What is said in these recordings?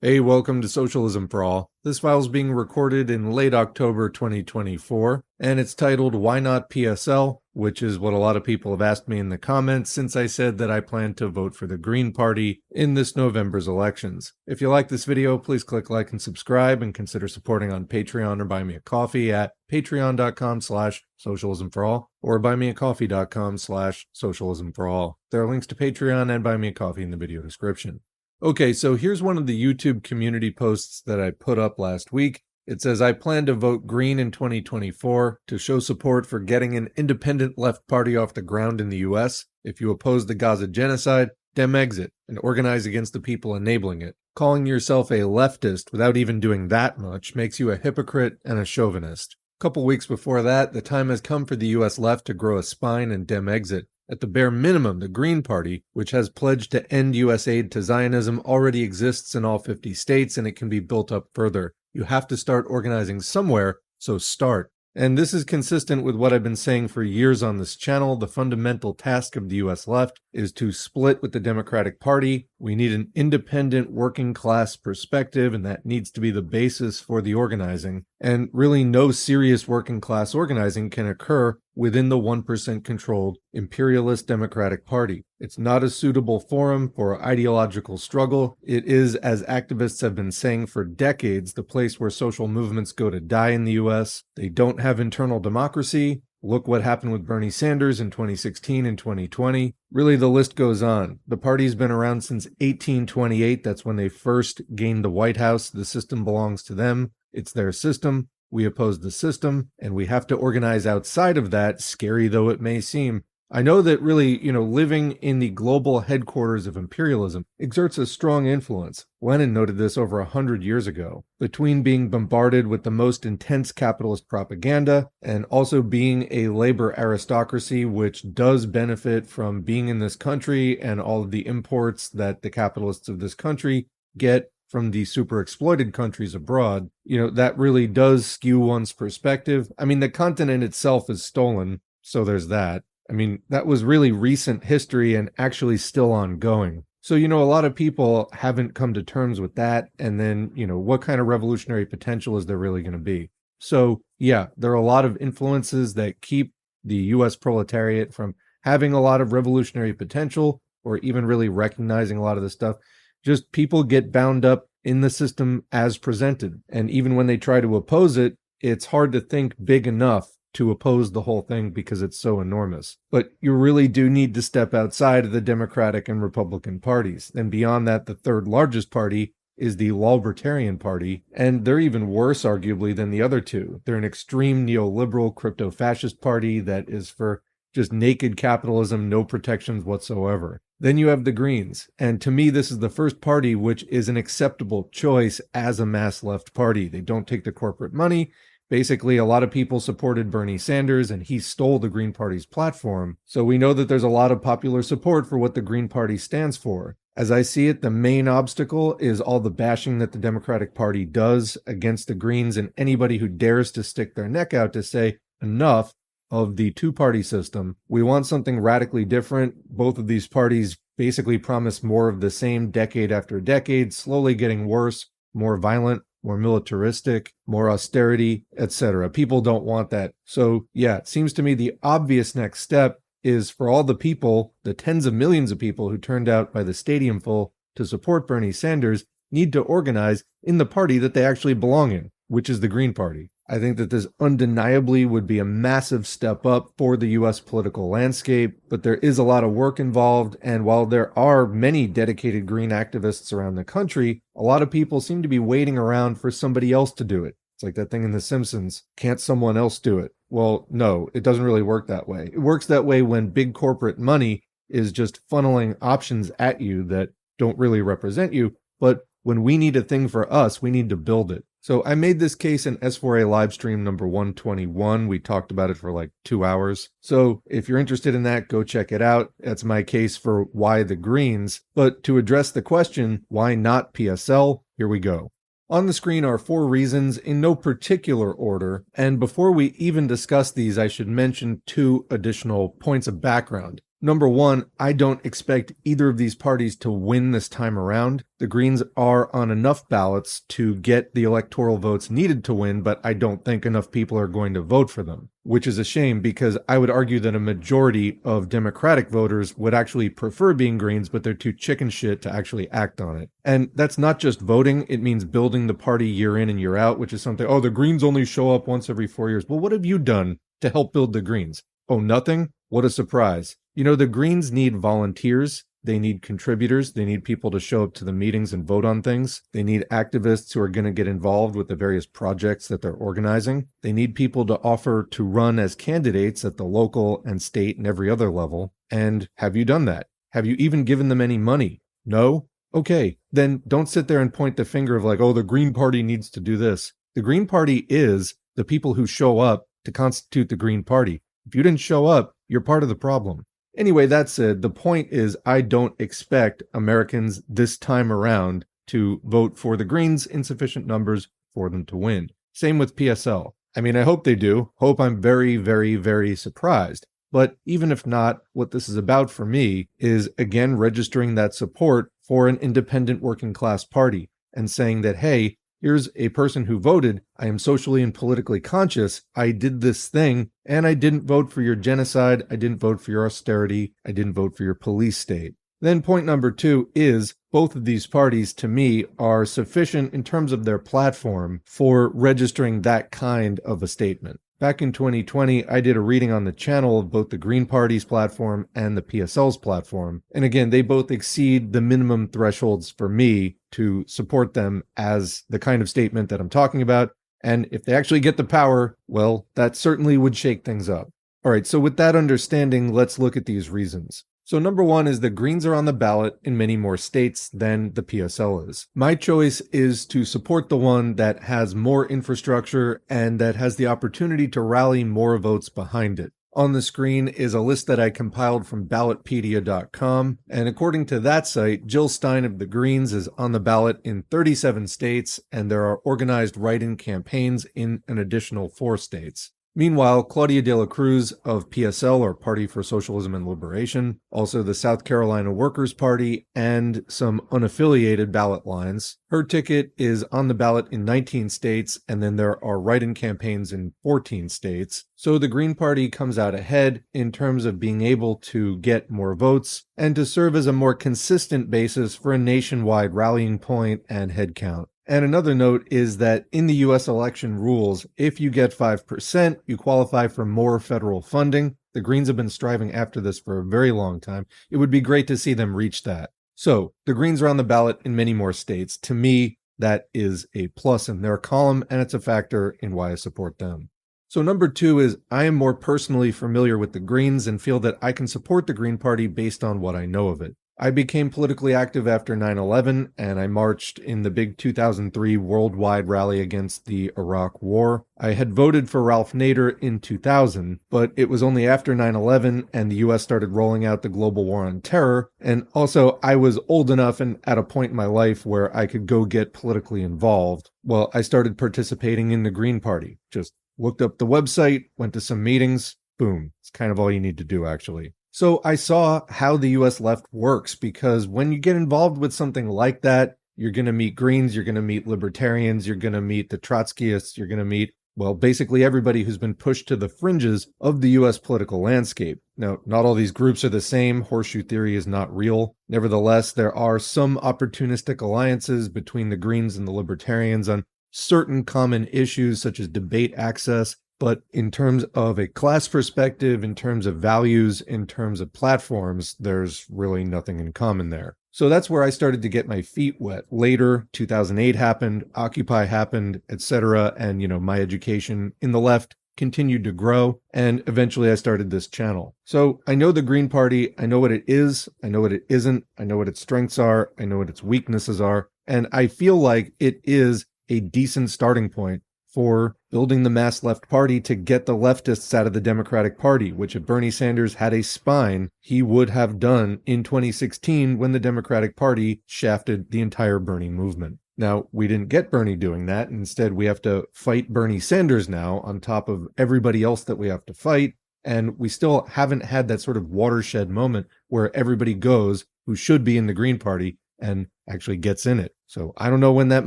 Hey, welcome to Socialism for All. This file is being recorded in late October 2024, and it's titled Why Not PSL, which is what a lot of people have asked me in the comments since I said that I plan to vote for the Green Party in this November's elections. If you like this video, please click like and subscribe, and consider supporting on Patreon or buy me a coffee at patreon.com/socialismforall or buymeacoffee.com/socialismforall. There are links to Patreon and Buy Me a Coffee in the video description. Okay, so here's one of the YouTube community posts that I put up last week. It says, I plan to vote Green in 2024 to show support for getting an independent left party off the ground in the US. If you oppose the Gaza genocide, dem exit and organize against the people enabling it. Calling yourself a leftist without even doing that much makes you a hypocrite and a chauvinist. A couple weeks before that, the time has come for the US left to grow a spine and dem exit. At the bare minimum, the Green Party, which has pledged to end U.S. aid to Zionism, already exists in all 50 states, and it can be built up further. You have to start organizing somewhere, so start. And this is consistent with what I've been saying for years on this channel. The fundamental task of the U.S. left is to split with the Democratic Party. We need an independent working class perspective, and that needs to be the basis for the organizing. And really no serious working class organizing can occur within the 1% controlled imperialist Democratic Party. It's not a suitable forum for ideological struggle. It is, as activists have been saying for decades, the place where social movements go to die in the US. They don't have internal democracy. Look what happened with Bernie Sanders in 2016 and 2020. Really, the list goes on. The party's been around since 1828. That's when they first gained the White House. The system belongs to them. It's their system. We oppose the system, and we have to organize outside of that, scary though it may seem. I know that really, living in the global headquarters of imperialism exerts a strong influence. Lenin noted this over 100 years ago. Between being bombarded with the most intense capitalist propaganda and also being a labor aristocracy, which does benefit from being in this country and all of the imports that the capitalists of this country get from the super exploited countries abroad, that really does skew one's perspective. I mean, the continent itself is stolen, so there's that. I mean, that was really recent history and actually still ongoing. So, a lot of people haven't come to terms with that. And then, what kind of revolutionary potential is there really going to be? So, yeah, there are a lot of influences that keep the US proletariat from having a lot of revolutionary potential or even really recognizing a lot of this stuff. Just people get bound up in the system as presented. And even when they try to oppose it, it's hard to think big enough to oppose the whole thing because it's so enormous. But you really do need to step outside of the Democratic and Republican parties. And beyond that, the third largest party is the Libertarian Party. And they're even worse, arguably, than the other two. They're an extreme neoliberal crypto-fascist party that is for just naked capitalism, no protections whatsoever. Then you have the Greens, and to me this is the first party which is an acceptable choice as a mass left party. They don't take the corporate money. Basically, a lot of people supported Bernie Sanders, and he stole the Green Party's platform. So we know that there's a lot of popular support for what the Green Party stands for. As I see it, the main obstacle is all the bashing that the Democratic Party does against the Greens and anybody who dares to stick their neck out to say enough of the two-party system. We want something radically different. Both of these parties basically promise more of the same decade after decade, slowly getting worse, more violent, more militaristic, more austerity, etc. People don't want that. So yeah, it seems to me the obvious next step is for all the people, the tens of millions of people who turned out by the stadium full to support Bernie Sanders, need to organize in the party that they actually belong in, which is the Green Party. I think that this undeniably would be a massive step up for the U.S. political landscape, but there is a lot of work involved, and while there are many dedicated Green activists around the country, a lot of people seem to be waiting around for somebody else to do it. It's like that thing in The Simpsons, can't someone else do it? Well, no, it doesn't really work that way. It works that way when big corporate money is just funneling options at you that don't really represent you, but when we need a thing for us, we need to build it. So I made this case in S4A livestream number 121. We talked about it for like 2 hours. So if you're interested in that, go check it out. That's my case for why the Greens. But to address the question, why not PSL? Here we go. On the screen are 4 reasons in no particular order. And before we even discuss these, I should mention 2 additional points of background. Number one, I don't expect either of these parties to win this time around. The Greens are on enough ballots to get the electoral votes needed to win, but I don't think enough people are going to vote for them, which is a shame because I would argue that a majority of Democratic voters would actually prefer being Greens, but they're too chicken shit to actually act on it. And that's not just voting, it means building the party year in and year out, which is something, oh, the Greens only show up once every 4 years. Well, what have you done to help build the Greens? Oh, nothing? What a surprise. You know, the Greens need volunteers. They need contributors. They need people to show up to the meetings and vote on things. They need activists who are going to get involved with the various projects that they're organizing. They need people to offer to run as candidates at the local and state and every other level. And have you done that? Have you even given them any money? No? Okay, then don't sit there and point the finger of like, oh, the Green Party needs to do this. The Green Party is the people who show up to constitute the Green Party. If you didn't show up, you're part of the problem. Anyway, that said, the point is I don't expect Americans this time around to vote for the Greens in sufficient numbers for them to win. Same with PSL. I mean, I hope they do. Hope I'm very, very, very surprised. But even if not, what this is about for me is, again, registering that support for an independent working class party and saying that, hey, here's a person who voted. I am socially and politically conscious. I did this thing, and I didn't vote for your genocide. I didn't vote for your austerity. I didn't vote for your police state. Then point number two is both of these parties, to me, are sufficient in terms of their platform for registering that kind of a statement. Back in 2020, I did a reading on the channel of both the Green Party's platform and the PSL's platform. And again, they both exceed the minimum thresholds for me to support them as the kind of statement that I'm talking about. And if they actually get the power, well, that certainly would shake things up. All right, so with that understanding, let's look at these reasons. So number one is the Greens are on the ballot in many more states than the PSL is. My choice is to support the one that has more infrastructure and that has the opportunity to rally more votes behind it. On the screen is a list that I compiled from ballotpedia.com, and according to that site, Jill Stein of the Greens is on the ballot in 37 states, and there are organized write-in campaigns in an additional 4 states. Meanwhile, Claudia de la Cruz of PSL, or Party for Socialism and Liberation, also the South Carolina Workers' Party, and some unaffiliated ballot lines. Her ticket is on the ballot in 19 states, and then there are write-in campaigns in 14 states. So the Green Party comes out ahead in terms of being able to get more votes and to serve as a more consistent basis for a nationwide rallying point and headcount. And another note is that in the U.S. election rules, if you get 5%, you qualify for more federal funding. The Greens have been striving after this for a very long time. It would be great to see them reach that. So the Greens are on the ballot in many more states. To me, that is a plus in their column, and it's a factor in why I support them. So number two is I am more personally familiar with the Greens and feel that I can support the Green Party based on what I know of it. I became politically active after 9/11, and I marched in the big 2003 worldwide rally against the Iraq War. I had voted for Ralph Nader in 2000, but it was only after 9/11 and the US started rolling out the global war on terror, and also I was old enough and at a point in my life where I could go get politically involved. Well, I started participating in the Green Party. Just looked up the website, went to some meetings, boom. It's kind of all you need to do, actually. So I saw how the US left works, because when you get involved with something like that, you're going to meet Greens, you're going to meet Libertarians, you're going to meet the Trotskyists, you're going to meet, well, basically everybody who's been pushed to the fringes of the US political landscape. Now, not all these groups are the same. Horseshoe theory is not real. Nevertheless, there are some opportunistic alliances between the Greens and the Libertarians on certain common issues such as debate access. But in terms of a class perspective, in terms of values, in terms of platforms, there's really nothing in common there. So that's where I started to get my feet wet. Later, 2008 happened, Occupy happened, etc. And, my education in the left continued to grow. And eventually I started this channel. So I know the Green Party. I know what it is. I know what it isn't. I know what its strengths are. I know what its weaknesses are. And I feel like it is a decent starting point for building the mass left party to get the leftists out of the Democratic Party, which if Bernie Sanders had a spine, he would have done in 2016 when the Democratic Party shafted the entire Bernie movement. Now, we didn't get Bernie doing that. Instead, we have to fight Bernie Sanders now on top of everybody else that we have to fight. And we still haven't had that sort of watershed moment where everybody goes who should be in the Green Party and actually gets in it. So I don't know when that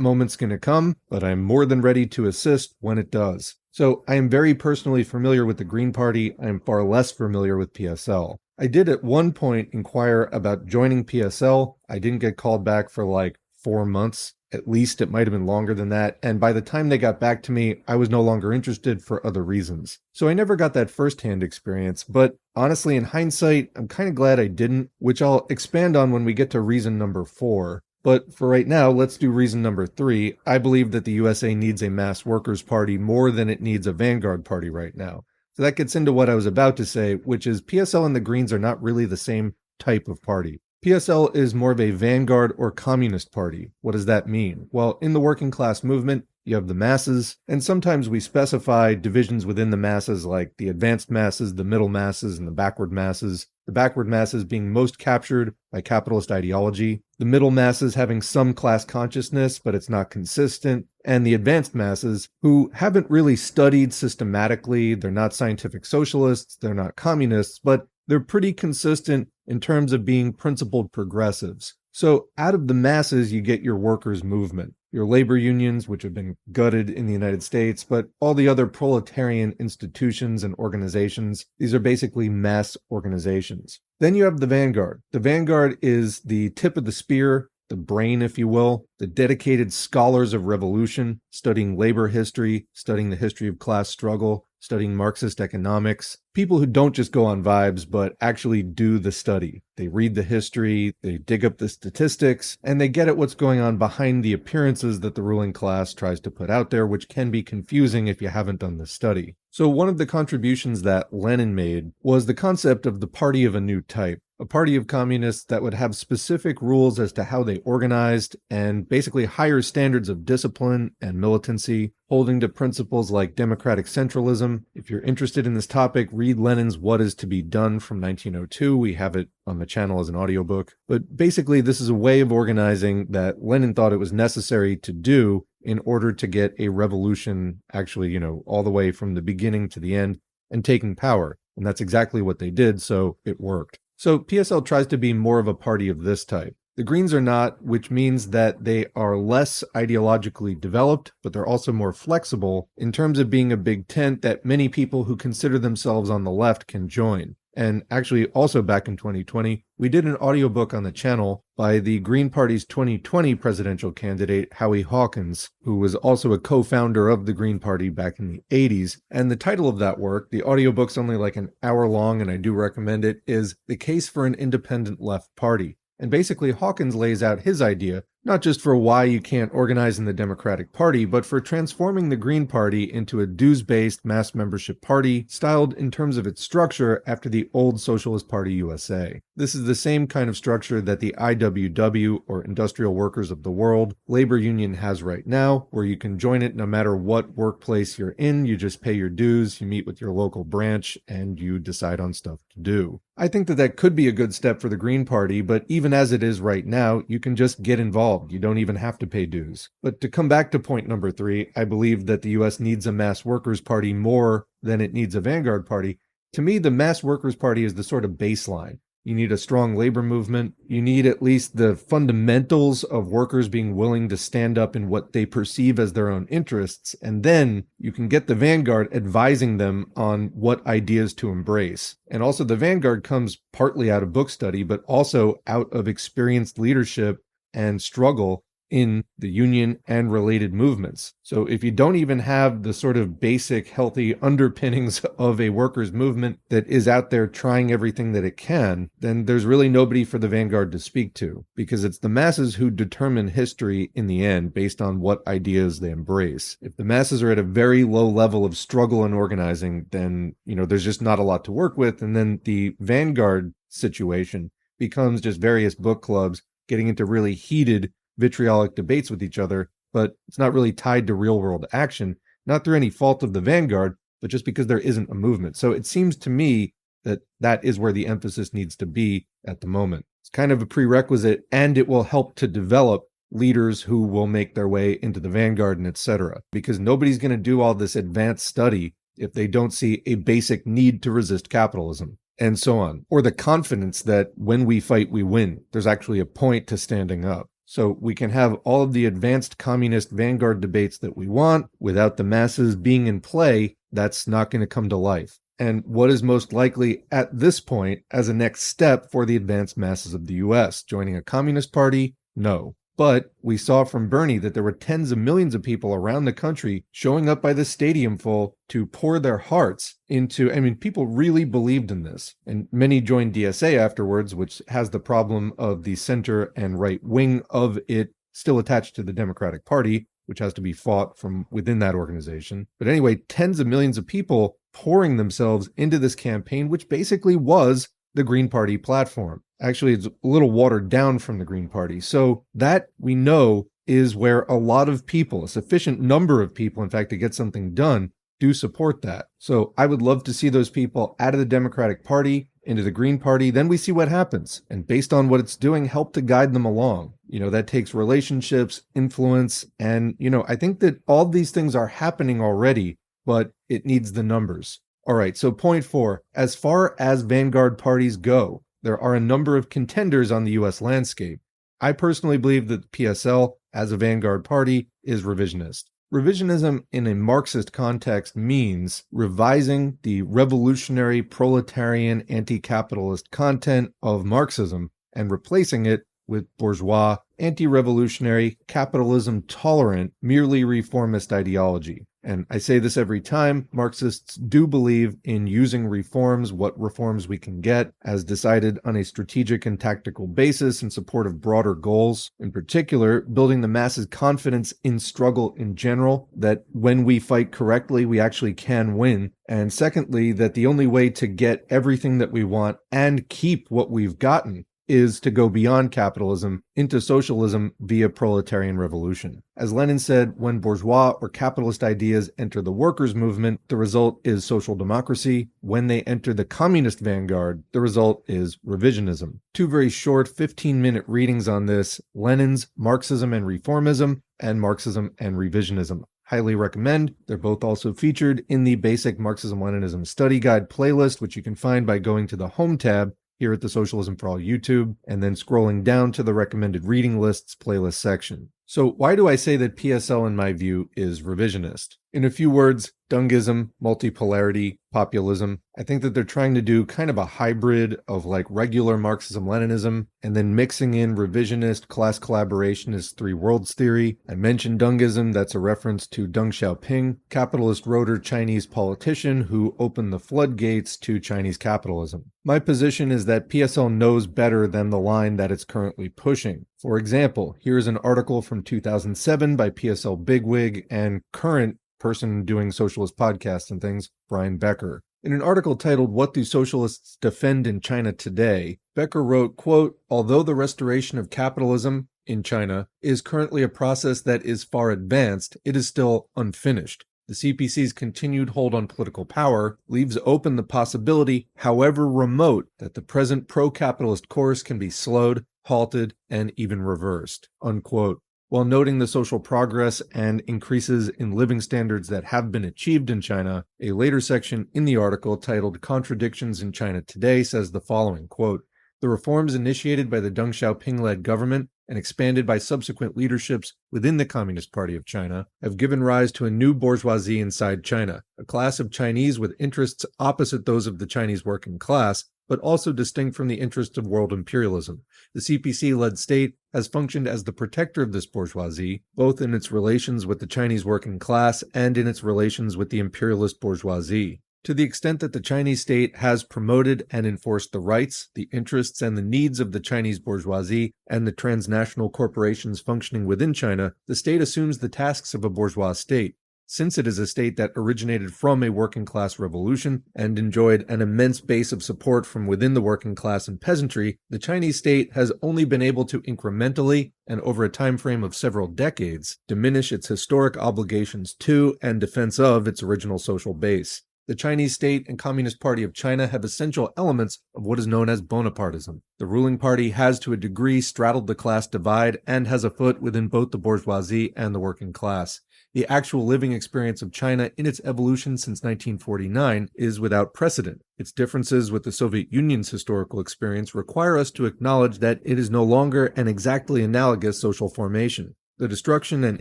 moment's going to come, but I'm more than ready to assist when it does. So I am very personally familiar with the Green Party. I am far less familiar with PSL. I did at one point inquire about joining PSL. I didn't get called back for like 4 months. At least it might have been longer than that. And by the time they got back to me, I was no longer interested for other reasons. So I never got that firsthand experience. But honestly, in hindsight, I'm kind of glad I didn't, which I'll expand on when we get to reason number 4. But for right now, let's do reason number 3. I believe that the USA needs a mass workers' party more than it needs a vanguard party right now. So that gets into what I was about to say, which is PSL and the Greens are not really the same type of party. PSL is more of a vanguard or communist party. What does that mean? Well, in the working class movement, you have the masses, and sometimes we specify divisions within the masses like the advanced masses, the middle masses, and the backward masses. The backward masses being most captured by capitalist ideology, the middle masses having some class consciousness, but it's not consistent, and the advanced masses who haven't really studied systematically. They're not scientific socialists, they're not communists, but they're pretty consistent in terms of being principled progressives. So out of the masses, you get your workers' movement, your labor unions, which have been gutted in the United States, but all the other proletarian institutions and organizations, these are basically mass organizations. Then you have the vanguard. The vanguard is the tip of the spear, the brain, if you will, the dedicated scholars of revolution, studying labor history, studying the history of class struggle, studying Marxist economics, people who don't just go on vibes, but actually do the study. They read the history, they dig up the statistics, and they get at what's going on behind the appearances that the ruling class tries to put out there, which can be confusing if you haven't done the study. So one of the contributions that Lenin made was the concept of the party of a new type, a party of communists that would have specific rules as to how they organized and basically higher standards of discipline and militancy, holding to principles like democratic centralism. If you're interested in this topic, read Lenin's What is to be Done from 1902. We have it on the channel as an audiobook. But basically, this is a way of organizing that Lenin thought it was necessary to do in order to get a revolution actually, all the way from the beginning to the end and taking power. And that's exactly what they did, so it worked. So PSL tries to be more of a party of this type. The Greens are not, which means that they are less ideologically developed, but they're also more flexible in terms of being a big tent that many people who consider themselves on the left can join. And actually, also back in 2020, we did an audiobook on the channel by the Green Party's 2020 presidential candidate, Howie Hawkins, who was also a co-founder of the Green Party back in the 80s. And the title of that work, the audiobook's only like an hour long, and I do recommend it, is The Case for an Independent Left Party. And basically, Hawkins lays out his idea, not just for why you can't organize in the Democratic Party, but for transforming the Green Party into a dues-based mass membership party, styled in terms of its structure after the old Socialist Party USA. This is the same kind of structure that the IWW, or Industrial Workers of the World, labor union has right now, where you can join it no matter what workplace you're in. You just pay your dues, you meet with your local branch, and you decide on stuff to do. I think that that could be a good step for the Green Party, but even as it is right now, you can just get involved. You don't even have to pay dues. But to come back to point number 3, I believe that the US needs a mass workers' party more than it needs a vanguard party. To me, the mass workers' party is the sort of baseline. You need a strong labor movement. You need at least the fundamentals of workers being willing to stand up in what they perceive as their own interests. And then you can get the vanguard advising them on what ideas to embrace. And also the vanguard comes partly out of book study, but also out of experienced leadership and struggle in the union and related movements. So if you don't even have the sort of basic healthy underpinnings of a workers' movement that is out there trying everything that it can, then there's really nobody for the vanguard to speak to, because it's the masses who determine history in the end based on what ideas they embrace. If the masses are at a very low level of struggle and organizing, then, there's just not a lot to work with. And then the vanguard situation becomes just various book clubs getting into really heated vitriolic debates with each other, but it's not really tied to real world action, not through any fault of the vanguard, but just because there isn't a movement. So it seems to me that that is where the emphasis needs to be at the moment. It's kind of a prerequisite, and it will help to develop leaders who will make their way into the vanguard and etc. Because nobody's going to do all this advanced study if they don't see a basic need to resist capitalism, and so on. Or the confidence that when we fight, we win. There's actually a point to standing up. So we can have all of the advanced communist vanguard debates that we want without the masses being in play. That's not going to come to life. And what is most likely at this point as a next step for the advanced masses of the US? Joining a communist party? No. But we saw from Bernie that there were tens of millions of people around the country showing up by the stadium full to pour their hearts into, people really believed in this. And many joined DSA afterwards, which has the problem of the center and right wing of it still attached to the Democratic Party, which has to be fought from within that organization. But anyway, tens of millions of people pouring themselves into this campaign, which basically was the GreenParty platform. Actually, it's a little watered down from the GreenParty. So that we know is where a lot of people, a sufficient number of people, in fact, to get something done, do support that. So I would love to see those people out of the Democratic Party into the GreenParty. Then we see what happens. And based on what it's doing, help to guide them along. That takes relationships, influence. And, I think that all these things are happening already, but it needs the numbers. All right, so point 4, as far as vanguard parties go, there are a number of contenders on the U.S. landscape. I personally believe that the PSL, as a vanguard party, is revisionist. Revisionism in a Marxist context means revising the revolutionary, proletarian, anti-capitalist content of Marxism and replacing it with bourgeois, anti-revolutionary, capitalism-tolerant, merely reformist ideology. And I say this every time, Marxists do believe in using reforms, what reforms we can get, as decided on a strategic and tactical basis in support of broader goals. In particular, building the masses' confidence in struggle in general, that when we fight correctly, we actually can win. And secondly, that the only way to get everything that we want and keep what we've gotten is to go beyond capitalism into socialism via proletarian revolution. As Lenin said, when bourgeois or capitalist ideas enter the workers' movement, the result is social democracy. When they enter the communist vanguard, the result is revisionism. 2 very short 15-minute readings on this: Lenin's Marxism and Reformism and Marxism and Revisionism. Highly recommend. They're both also featured in the Basic Marxism-Leninism Study Guide playlist, which you can find by going to the Home tab here at the Socialism for All YouTube, and then scrolling down to the recommended reading lists playlist section. So why do I say that PSL, in my view, is revisionist? In a few words, Dungism, multipolarity, populism. I think that they're trying to do kind of a hybrid of like regular Marxism-Leninism and then mixing in revisionist, class collaborationist, three worlds theory. I mentioned Dungism, that's a reference to Deng Xiaoping, capitalist rotor Chinese politician who opened the floodgates to Chinese capitalism. My position is that PSL knows better than the line that it's currently pushing. For example, here's an article from 2007 by PSL bigwig and current person doing socialist podcasts and things, Brian Becker. In an article titled, "What Do Socialists Defend in China Today?" Becker wrote, quote, "Although the restoration of capitalism in China is currently a process that is far advanced, it is still unfinished. The CPC's continued hold on political power leaves open the possibility, however remote, that the present pro-capitalist course can be slowed, halted, and even reversed," unquote. While noting the social progress and increases in living standards that have been achieved in China, a later section in the article titled "Contradictions in China Today" says the following, quote, "The reforms initiated by the Deng Xiaoping-led government and expanded by subsequent leaderships within the Communist Party of China have given rise to a new bourgeoisie inside China, a class of Chinese with interests opposite those of the Chinese working class, but also distinct from the interests of world imperialism. The CPC-led state has functioned as the protector of this bourgeoisie, both in its relations with the Chinese working class and in its relations with the imperialist bourgeoisie. To the extent that the Chinese state has promoted and enforced the rights, the interests, and the needs of the Chinese bourgeoisie and the transnational corporations functioning within China, the state assumes the tasks of a bourgeois state. Since it is a state that originated from a working-class revolution and enjoyed an immense base of support from within the working class and peasantry, the Chinese state has only been able to incrementally, and over a time frame of several decades, diminish its historic obligations to and defense of its original social base. The Chinese state and Communist Party of China have essential elements of what is known as Bonapartism. The ruling party has to a degree straddled the class divide and has a foot within both the bourgeoisie and the working class. The actual living experience of China in its evolution since 1949 is without precedent. Its differences with the Soviet Union's historical experience require us to acknowledge that it is no longer an exactly analogous social formation. The destruction and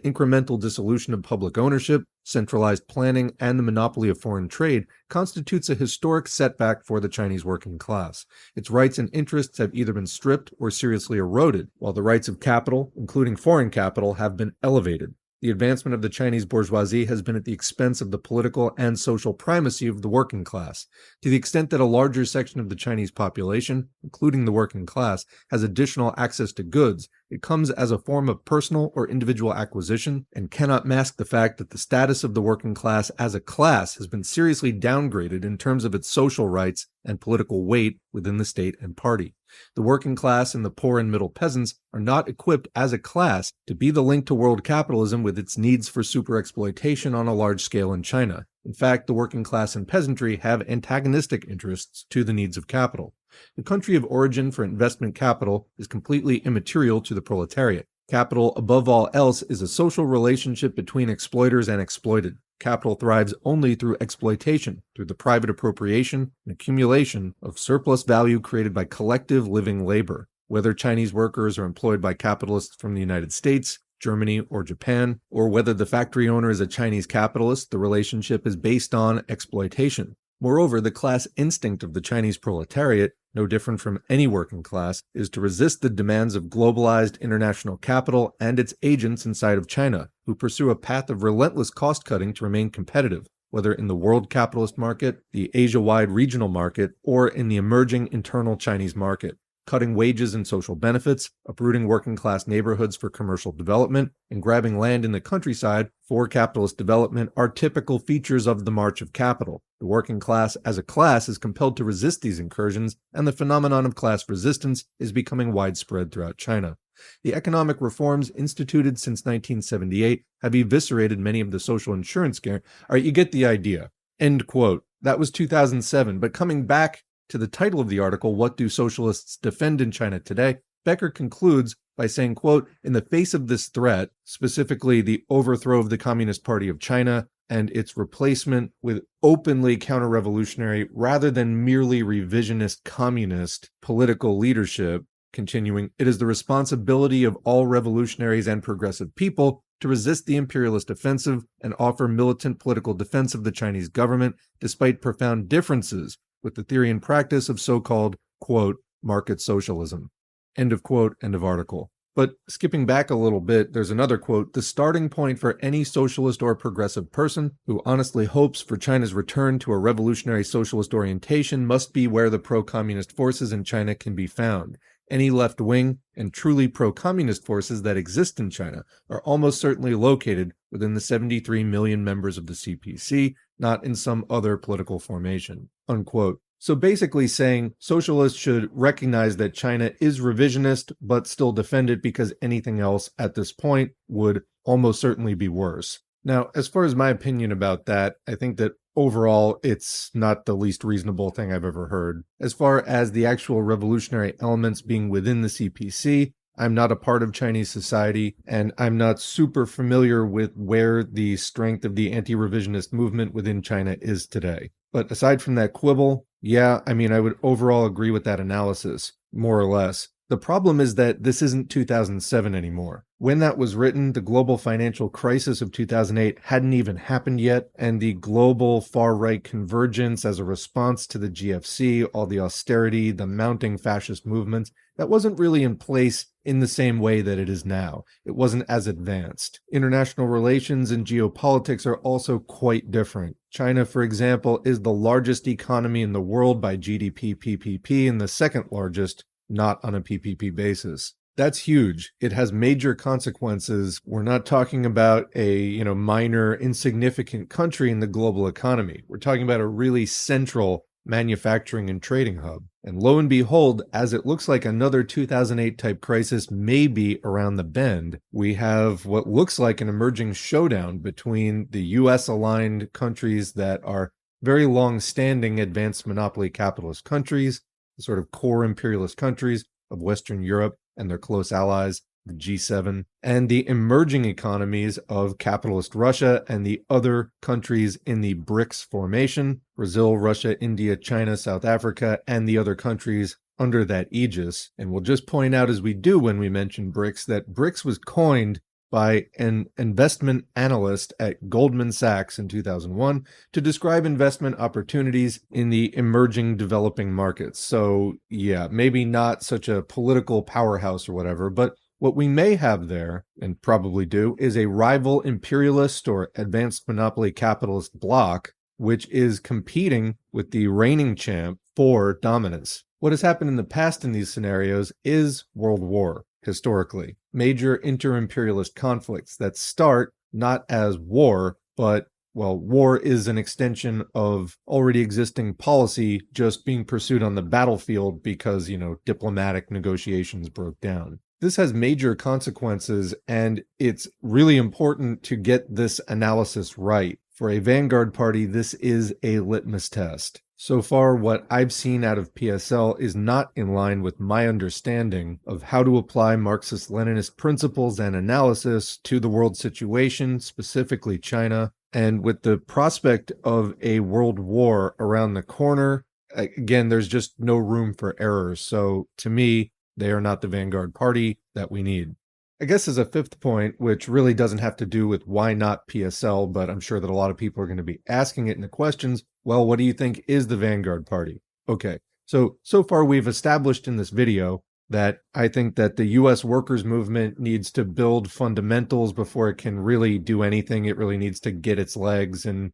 incremental dissolution of public ownership, centralized planning, and the monopoly of foreign trade constitutes a historic setback for the Chinese working class. Its rights and interests have either been stripped or seriously eroded, while the rights of capital, including foreign capital, have been elevated. The advancement of the Chinese bourgeoisie has been at the expense of the political and social primacy of the working class. To the extent that a larger section of the Chinese population, including the working class, has additional access to goods, it comes as a form of personal or individual acquisition and cannot mask the fact that the status of the working class as a class has been seriously downgraded in terms of its social rights and political weight within the state and party. The working class and the poor and middle peasants are not equipped as a class to be the link to world capitalism with its needs for superexploitation on a large scale in China. In fact, the working class and peasantry have antagonistic interests to the needs of capital. The country of origin for investment capital is completely immaterial to the proletariat. Capital, above all else, is a social relationship between exploiters and exploited. Capital thrives only through exploitation, through the private appropriation and accumulation of surplus value created by collective living labor. Whether Chinese workers are employed by capitalists from the United States, Germany, or Japan, or whether the factory owner is a Chinese capitalist, the relationship is based on exploitation. Moreover, the class instinct of the Chinese proletariat, no different from any working class, is to resist the demands of globalized international capital and its agents inside of China, who pursue a path of relentless cost-cutting to remain competitive, whether in the world capitalist market, the Asia-wide regional market, or in the emerging internal Chinese market. Cutting wages and social benefits, uprooting working-class neighborhoods for commercial development, and grabbing land in the countryside for capitalist development are typical features of the march of capital. The working class as a class is compelled to resist these incursions, and the phenomenon of class resistance is becoming widespread throughout China. The economic reforms instituted since 1978 have eviscerated many of the social insurance guarantees. All right, you get the idea. End quote. That was 2007, but coming back to the title of the article, What Do Socialists Defend in China Today?, Becker concludes by saying, quote, in the face of this threat, specifically the overthrow of the Communist Party of China and its replacement with openly counter-revolutionary rather than merely revisionist communist political leadership, continuing, it is the responsibility of all revolutionaries and progressive people to resist the imperialist offensive and offer militant political defense of the Chinese government despite profound differences with the theory and practice of so-called, quote, market socialism. End of quote, end of article. But skipping back a little bit, there's another quote, the starting point for any socialist or progressive person who honestly hopes for China's return to a revolutionary socialist orientation must be where the pro-communist forces in China can be found. Any left-wing and truly pro-communist forces that exist in China are almost certainly located within the 73 million members of the CPC, not in some other political formation, unquote. So basically saying socialists should recognize that China is revisionist, but still defend it because anything else at this point would almost certainly be worse. Now, as far as my opinion about that, I think that overall, it's not the least reasonable thing I've ever heard. As far as the actual revolutionary elements being within the CPC, I'm not a part of Chinese society, and I'm not super familiar with where the strength of the anti-revisionist movement within China is today. But aside from that quibble, yeah, I would overall agree with that analysis, more or less. The problem is that this isn't 2007 anymore. When that was written, the global financial crisis of 2008 hadn't even happened yet, and the global far-right convergence as a response to the GFC, all the austerity, the mounting fascist movements, that wasn't really in place in the same way that it is now. It wasn't as advanced. International relations and geopolitics are also quite different. China, for example, is the largest economy in the world by GDP PPP and the second largest, not on a PPP basis. That's huge. It has major consequences. We're not talking about a, minor, insignificant country in the global economy. We're talking about a really central manufacturing and trading hub. And lo and behold, as it looks like another 2008 type crisis may be around the bend, we have what looks like an emerging showdown between the US aligned countries that are very long-standing advanced monopoly capitalist countries, the sort of core imperialist countries of Western Europe and their close allies, the G7, and the emerging economies of capitalist Russia and the other countries in the BRICS formation, Brazil, Russia, India, China, South Africa, and the other countries under that aegis. And we'll just point out, as we do when we mention BRICS, that BRICS was coined by an investment analyst at Goldman Sachs in 2001 to describe investment opportunities in the emerging developing markets. So yeah, maybe not such a political powerhouse or whatever, but what we may have there, and probably do, is a rival imperialist or advanced monopoly capitalist bloc, which is competing with the reigning champ for dominance. What has happened in the past in these scenarios is World War. Historically, major inter-imperialist conflicts that start not as war, but, well, war is an extension of already existing policy just being pursued on the battlefield because, diplomatic negotiations broke down. This has major consequences, and it's really important to get this analysis right. For a vanguard party, this is a litmus test. So far, what I've seen out of PSL is not in line with my understanding of how to apply Marxist-Leninist principles and analysis to the world situation, specifically China, and with the prospect of a world war around the corner. Again, there's just no room for errors. So to me, they are not the vanguard party that we need. I guess as a fifth point, which really doesn't have to do with why not PSL, but I'm sure that a lot of people are going to be asking it in the questions. Well, what do you think is the vanguard party? Okay, so far we've established in this video that I think that the U.S. workers' movement needs to build fundamentals before it can really do anything. It really needs to get its legs and,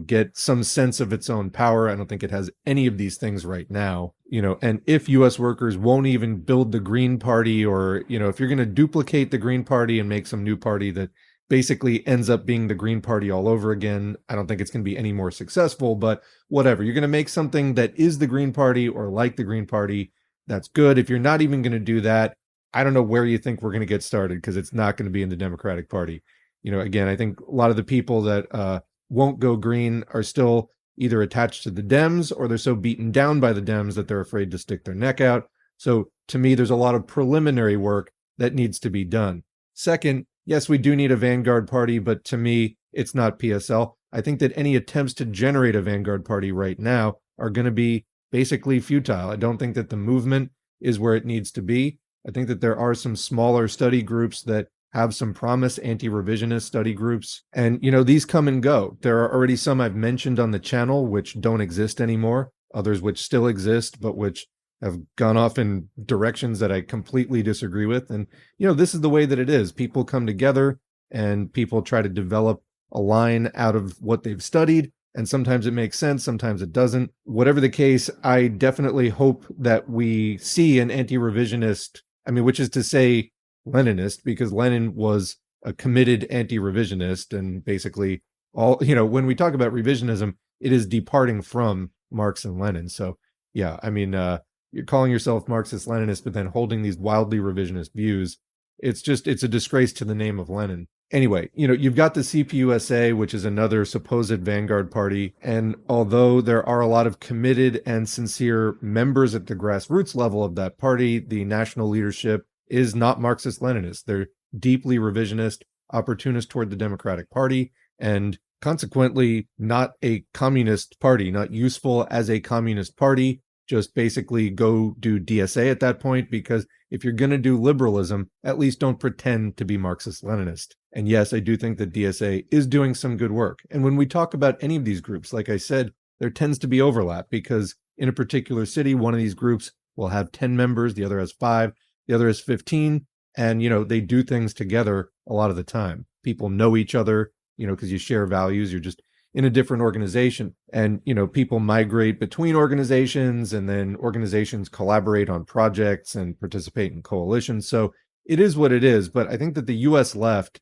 get some sense of its own power. I don't think it has any of these things right now, and if U.S. workers won't even build the Green Party, or, if you're going to duplicate the Green Party and make some new party that basically ends up being the Green Party all over again, I don't think it's going to be any more successful, but whatever. You're going to make something that is the Green Party or like the Green Party. That's good. If you're not even going to do that, I don't know where you think we're going to get started, because it's not going to be in the Democratic Party. Again, I think a lot of the people that won't go green are still either attached to the Dems, or they're so beaten down by the Dems that they're afraid to stick their neck out. So to me, there's a lot of preliminary work that needs to be done. Second, yes, we do need a vanguard party, but to me, it's not PSL. I think that any attempts to generate a vanguard party right now are going to be basically futile. I don't think that the movement is where it needs to be. I think that there are some smaller study groups that have some promise, anti-revisionist study groups. And, these come and go. There are already some I've mentioned on the channel which don't exist anymore, others which still exist, but which have gone off in directions that I completely disagree with. And, this is the way that it is. People come together and people try to develop a line out of what they've studied. And sometimes it makes sense, sometimes it doesn't. Whatever the case, I definitely hope that we see an anti-revisionist, which is to say Leninist, because Lenin was a committed anti-revisionist, and basically all, when we talk about revisionism, it is departing from Marx and Lenin. So yeah, you're calling yourself Marxist-Leninist, but then holding these wildly revisionist views. It's a disgrace to the name of Lenin. Anyway, you've got the CPUSA, which is another supposed vanguard party. And although there are a lot of committed and sincere members at the grassroots level of that party, the national leadership is not Marxist-Leninist. They're deeply revisionist, opportunist toward the Democratic Party, and consequently not a communist party, not useful as a communist party. Just basically go do DSA at that point, because if you're going to do liberalism, at least don't pretend to be Marxist-Leninist. And yes, I do think that DSA is doing some good work. And when we talk about any of these groups, like I said, there tends to be overlap, because in a particular city, one of these groups will have 10 members, the other has 5, the other has 15, and, they do things together a lot of the time. People know each other, because you share values, you're just in a different organization. And, people migrate between organizations, and then organizations collaborate on projects and participate in coalitions. So it is what it is. But I think that the U.S. left,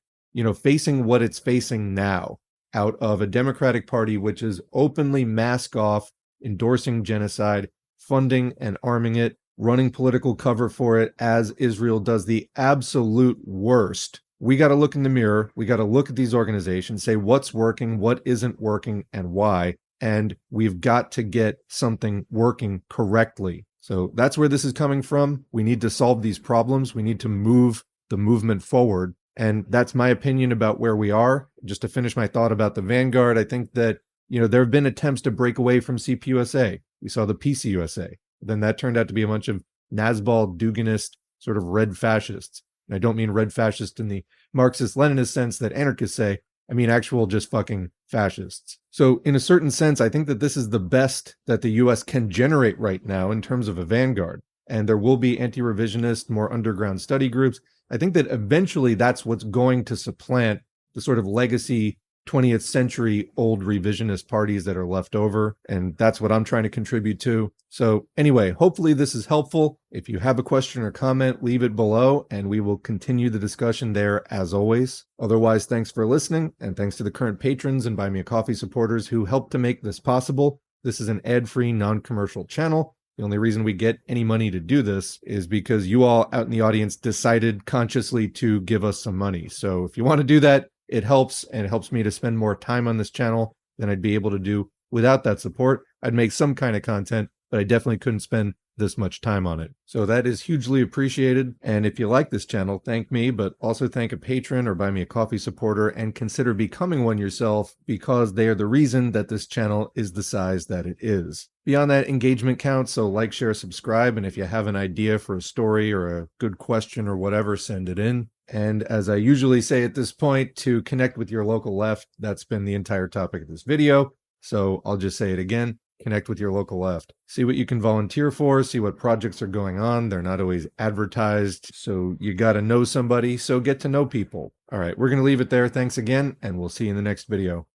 facing what it's facing now, out of a Democratic Party which is openly mask off, endorsing genocide, funding and arming it, running political cover for it, as Israel does the absolute worst. We got to look in the mirror. We got to look at these organizations, say what's working, what isn't working, and why. and we've got to get something working correctly. So that's where this is coming from. We need to solve these problems. We need to move the movement forward. And that's my opinion about where we are. Just to finish my thought about the vanguard, I think that, there have been attempts to break away from CPUSA. We saw the PCUSA. Then that turned out to be a bunch of Nazbal, Duginist, sort of red fascists. And I don't mean red fascist in the Marxist-Leninist sense that anarchists say. I mean actual just fucking fascists. So in a certain sense, I think that this is the best that the US can generate right now in terms of a vanguard. And there will be anti-revisionist, more underground study groups. I think that eventually that's what's going to supplant the sort of legacy 20th century old revisionist parties that are left over. And that's what I'm trying to contribute to. So anyway, hopefully this is helpful. If you have a question or comment, leave it below and we will continue the discussion there as always. Otherwise, thanks for listening, and thanks to the current patrons and Buy Me a Coffee supporters who helped to make this possible. This is an ad-free, non-commercial channel. The only reason we get any money to do this is because you all out in the audience decided consciously to give us some money. So if you want to do that, it helps, and it helps me to spend more time on this channel than I'd be able to do without that support. I'd make some kind of content, but I definitely couldn't spend this much time on it. So that is hugely appreciated. And if you like this channel, thank me, but also thank a patron or Buy Me a Coffee supporter, and consider becoming one yourself, because they are the reason that this channel is the size that it is. Beyond that, engagement counts, so like, share, subscribe, and if you have an idea for a story or a good question or whatever, send it in. And as I usually say at this point, to connect with your local left, that's been the entire topic of this video. So I'll just say it again. Connect with your local left. See what you can volunteer for, see what projects are going on. They're not always advertised, so you got to know somebody, so get to know people. All right, we're going to leave it there. Thanks again, and we'll see you in the next video.